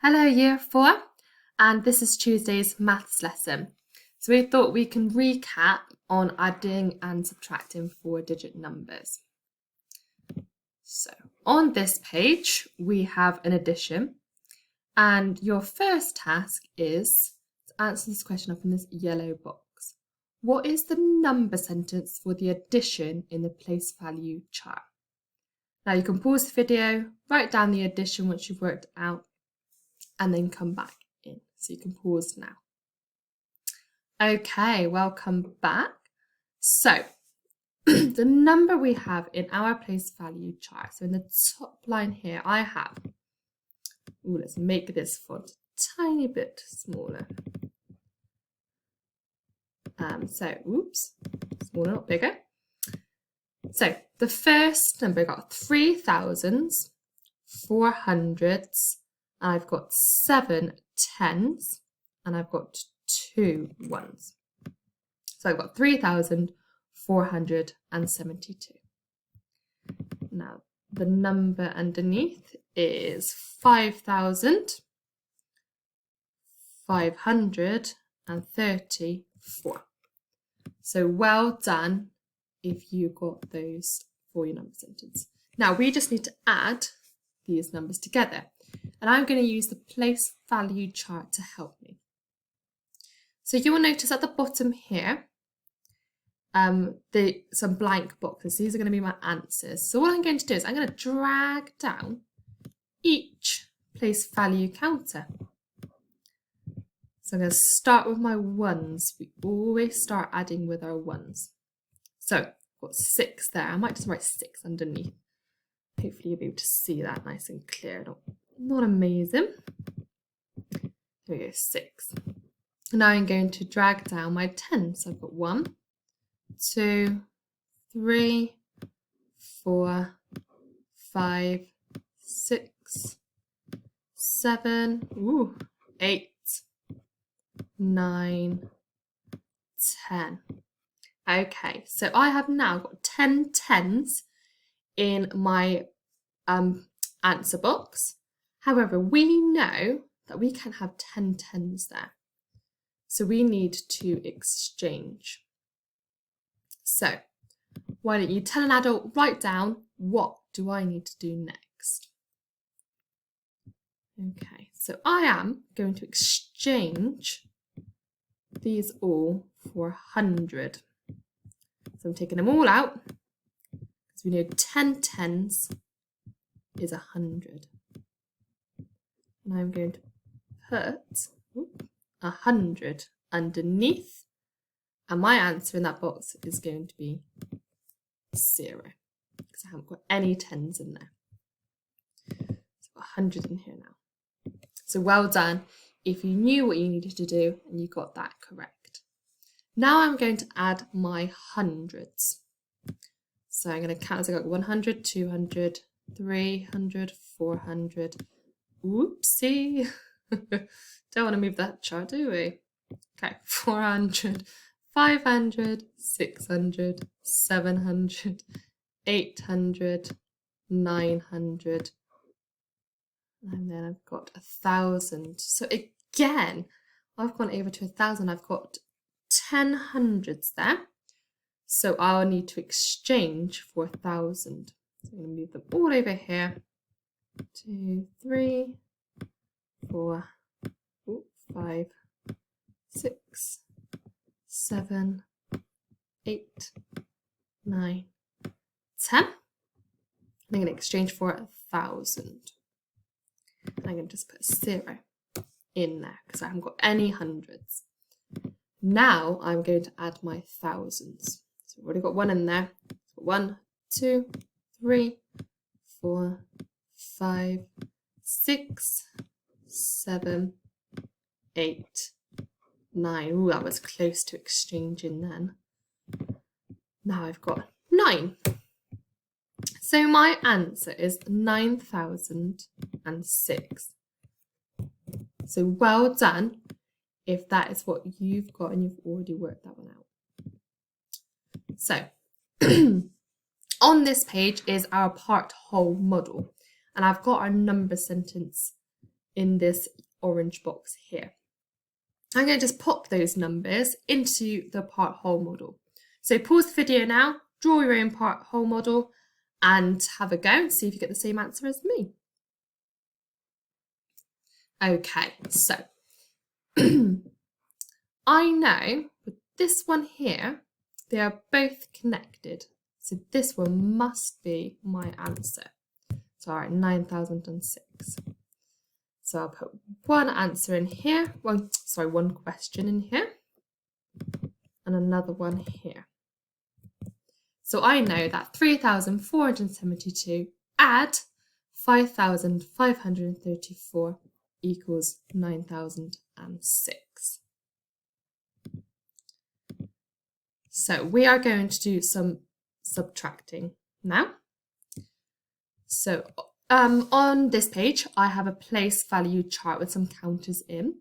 Hello Year 4, and this is Tuesday's maths lesson. So we thought we can recap on adding and subtracting 4-digit numbers. So on this page we have an addition, and your first task is to answer this question up in this yellow box. What is the number sentence for the addition in the place value chart? Now you can pause the video, write down the addition once you've worked it out, and then come back in. So you can pause now. Okay, welcome back. So the number we have in our place value chart, so in the top line here, I have, let's make this font a tiny bit smaller. Smaller, not bigger. So the first number, I got 3 thousands, 4 hundreds, I've got 7 tens, and I've got 2 ones. So I've got 3,472. Now, the number underneath is 5,534. So well done if you got those for your number sentence. Now, we just need to add these numbers together. And I'm going to use the place value chart to help me. So you will notice at the bottom here, some blank boxes. These are going to be my answers. So what I'm going to do is I'm going to drag down each place value counter. So I'm going to start with my ones. We always start adding with our ones. So I've got 6 there. I might just write 6 underneath. Hopefully you'll be able to see that nice and clear. Not amazing. Here we go, 6. Now I'm going to drag down my 10. So I've got 1, 2, 3, 4, 5, 6, 7, 8, 9, 10. Okay, so I have now got 10 tens in my answer box. However, we know that we can't have 10 tens there. So we need to exchange. So why don't you tell an adult, write down, what do I need to do next? Okay, so I am going to exchange these all for 100. So I'm taking them all out, because we know 10 tens is 100. And I'm going to put 100 underneath, and my answer in that box is going to be 0, because I haven't got any tens in there. So I've got 100 in here now. So well done if you knew what you needed to do and you got that correct. Now I'm going to add my hundreds. So I'm going to count as I got 100, 200, 300, 400. Oopsie. Don't want to move that chart, do we? Okay, 400, 500, 600, 700, 800, 900, and then I've got 1,000. So again, I've gone over to 1,000. I've got 10 hundreds there. So I'll need to exchange for 1,000. So I'm going to move them all over here. 2, 3, 4, 5, 6, 7, 8, 9, 10. I'm going to exchange for 1,000. I'm going to just put 0 in there because I haven't got any hundreds. Now I'm going to add my thousands. So we've already got 1 in there. 1, 2, 3, 4, 5, 6, 7, 8, 9. Ooh, that was close to exchanging then. Now I've got 9. So my answer is 9,006. So well done if that is what you've got and you've already worked that one out. So on this page is our part whole model, and I've got our number sentence in this orange box here. I'm going to just pop those numbers into the part whole model. So pause the video now, draw your own part whole model and have a go and see if you get the same answer as me. Okay, so I know with this one here, they are both connected. So this one must be my answer. So all right, 9,006. So I'll put one answer in here, one question in here, and another one here. So I know that 3,472 add 5,534 equals 9,006. So we are going to do some subtracting now. So on this page, I have a place value chart with some counters in.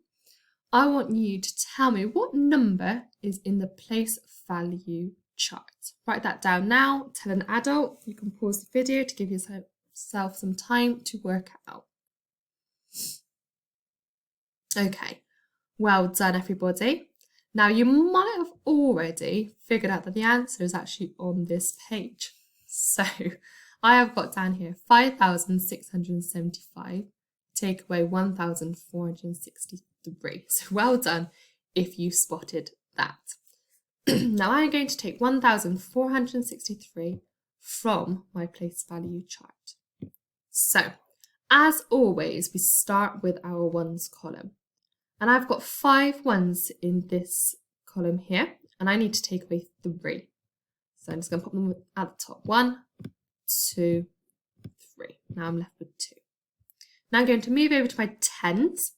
I want you to tell me what number is in the place value chart. Write that down now. Tell an adult. You can pause the video to give yourself some time to work it out. Okay, well done everybody. Now you might have already figured out that the answer is actually on this page. So I have got down here 5,675, take away 1,463. So well done if you spotted that. Now I'm going to take 1,463 from my place value chart. So as always, we start with our ones column. And I've got 5 ones in this column here, and I need to take away 3. So I'm just going to pop them at the top. 1, 2, 3. Now I'm left with 2. Now I'm going to move over to my tens,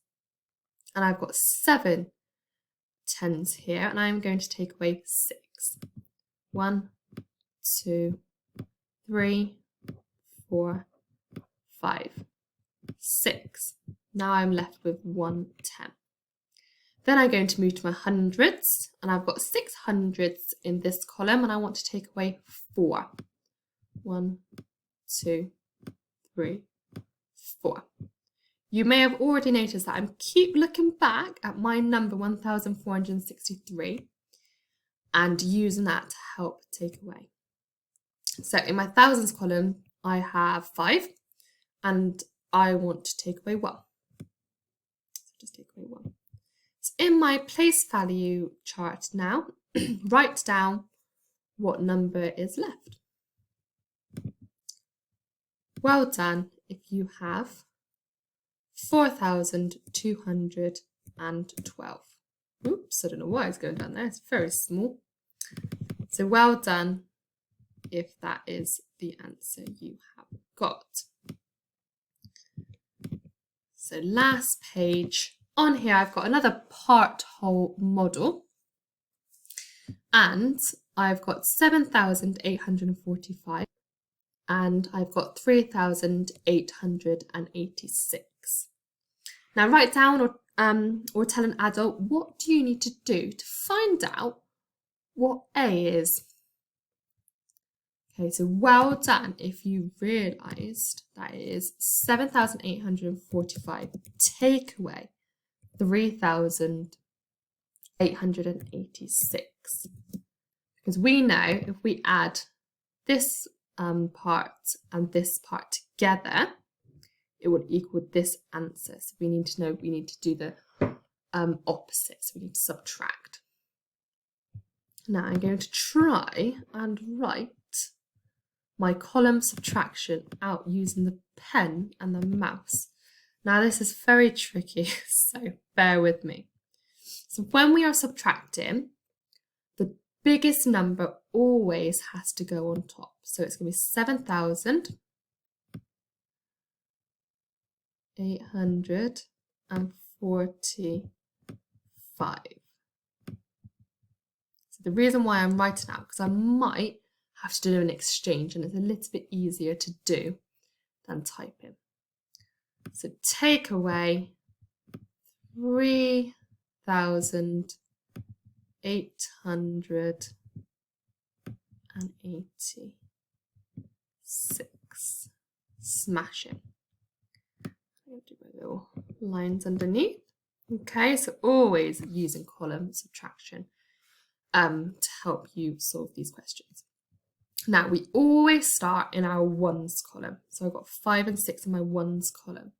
and I've got 7 tens here, and I'm going to take away 6. 1, 2, 3, 4, 5, 6. Now I'm left with 1 10. Then I'm going to move to my hundreds, and I've got 6 hundreds in this column, and I want to take away 4. 1, 2, 3, 4. You may have already noticed that I keep looking back at my number 1,463 and using that to help take away. So in my thousands column, I have 5, and I want to take away 1. So just take away 1. So in my place value chart now, write down what number is left. Well done if you have 4,212. Oops, I don't know why it's going down there. It's very small. So well done if that is the answer you have got. So last page. On here, I've got another part whole model, and I've got 7,845, and I've got 3,886. Now write down or tell an adult, what do you need to do to find out what A is? Okay, so well done if you realised that it is 7,845 take away 3,886, because we know if we add this part and this part together, it would equal this answer. So we need to know we need to do the opposite. So we need to subtract. Now I'm going to try and write my column subtraction out using the pen and the mouse. Now this is very tricky, so bear with me. So when we are subtracting, the biggest number always has to go on top. So it's going to be 7,845. So the reason why I'm writing out, because I might have to do an exchange, and it's a little bit easier to do than typing. So take away 3,886. Smashing. I'll do my little lines underneath. Okay, so always using column subtraction to help you solve these questions. Now, we always start in our ones column. So I've got 5 and 6 in my ones column.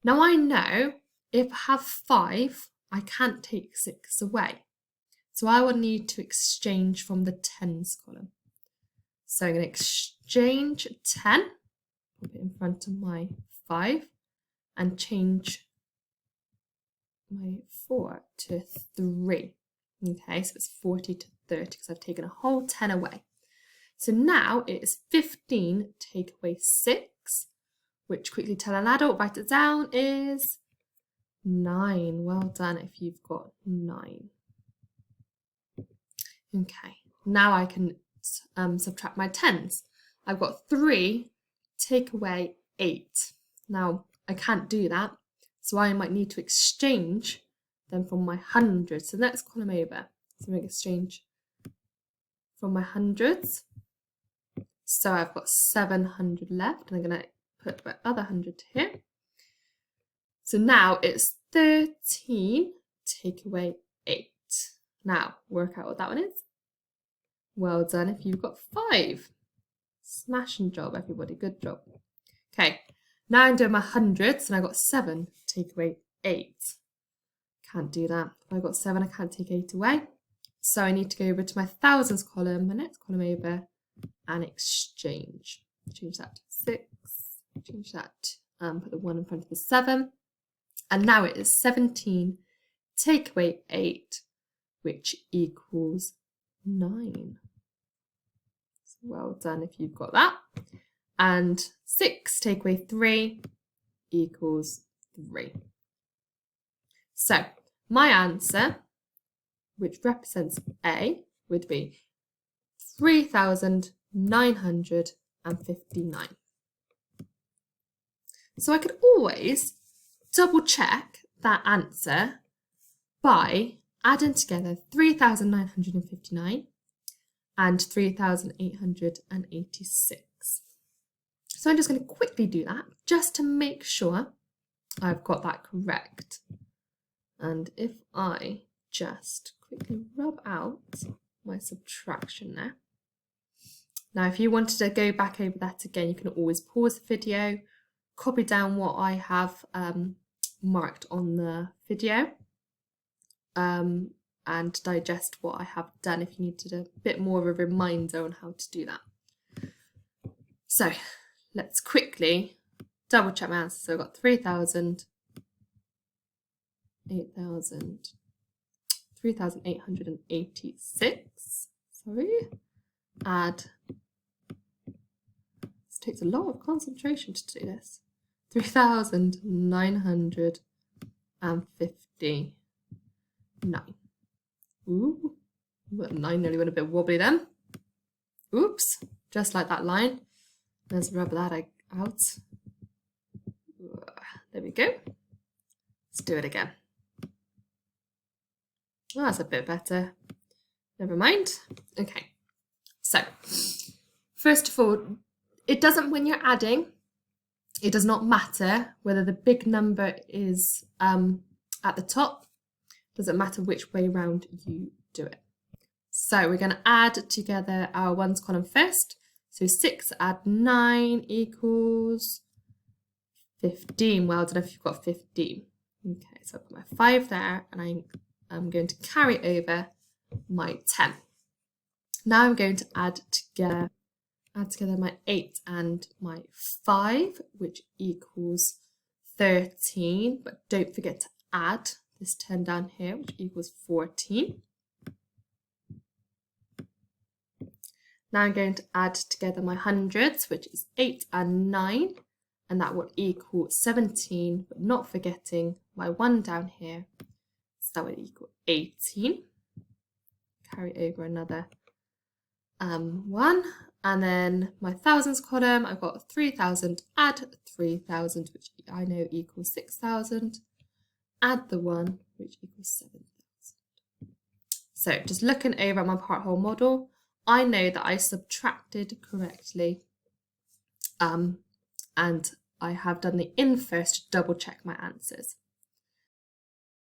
Now I know if I have 5, I can't take 6 away. So I will need to exchange from the tens column. So I'm going to exchange 10, put it in front of my 5, and change my 4 to 3. Okay, so it's 40 to 30 because I've taken a whole 10 away. So now it is 15 take away 6, which quickly tell an adult, write it down, is 9. Well done if you've got 9. Okay, now I can subtract my tens. I've got 3 take away 8. Now I can't do that, so I might need to exchange them from my hundreds. So next column over. So I'm going to exchange from my hundreds. So I've got 700 left, and I'm going to put my other 100 here. So now it's 13 take away 8. Now work out what that one is. Well done if you've got 5. Smashing job, everybody. Good job. Okay, now I'm doing my hundreds, and I got 7 take away 8. Can't do that. If I got 7, I can't take 8 away. So I need to go over to my thousands column, the next column over, and exchange. Change that to 6. Change that. Put the 1 in front of the 7. And now it is 17 take away 8, which equals 9. So well done if you've got that. And 6 take away 3 equals 3. So my answer, which represents A, would be 3,959. So I could always double check that answer by adding together 3,959 and 3,886. So I'm just going to quickly do that just to make sure I've got that correct. And if I just quickly rub out my subtraction there. Now, if you wanted to go back over that again, you can always pause the video, copy down what I have marked on the video, and digest what I have done if you needed a bit more of a reminder on how to do that. So let's quickly double check my answer. So I've got 3,000, 8,000, 3,886. Sorry. Add. This takes a lot of concentration to do this. 3,959. Ooh, that 9 nearly went a bit wobbly then. Oops, just like that line. Let's rub that out. There we go. Let's do it again. Oh, that's a bit better. Never mind. Okay. So, first of all, it doesn't, when you're adding, it does not matter whether the big number is at the top. It doesn't matter which way round you do it. So we're going to add together our ones column first. So 6 add 9 equals 15. Well done if you've got 15. Okay, so I've got my 5 there, and I'm going to carry over my 10. Now I'm going to add together my 8 and my 5, which equals 13. But don't forget to add this 10 down here, which equals 14. Now I'm going to add together my hundreds, which is 8 and 9, and that will equal 17, but not forgetting my 1 down here, so that would equal 18. Carry over another 1, and then my thousands column, I've got 3,000, add 3,000, which I know equals 6,000, add the 1, which equals 7,000. So just looking over at my part whole model, I know that I subtracted correctly and I have done the in first to double check my answers.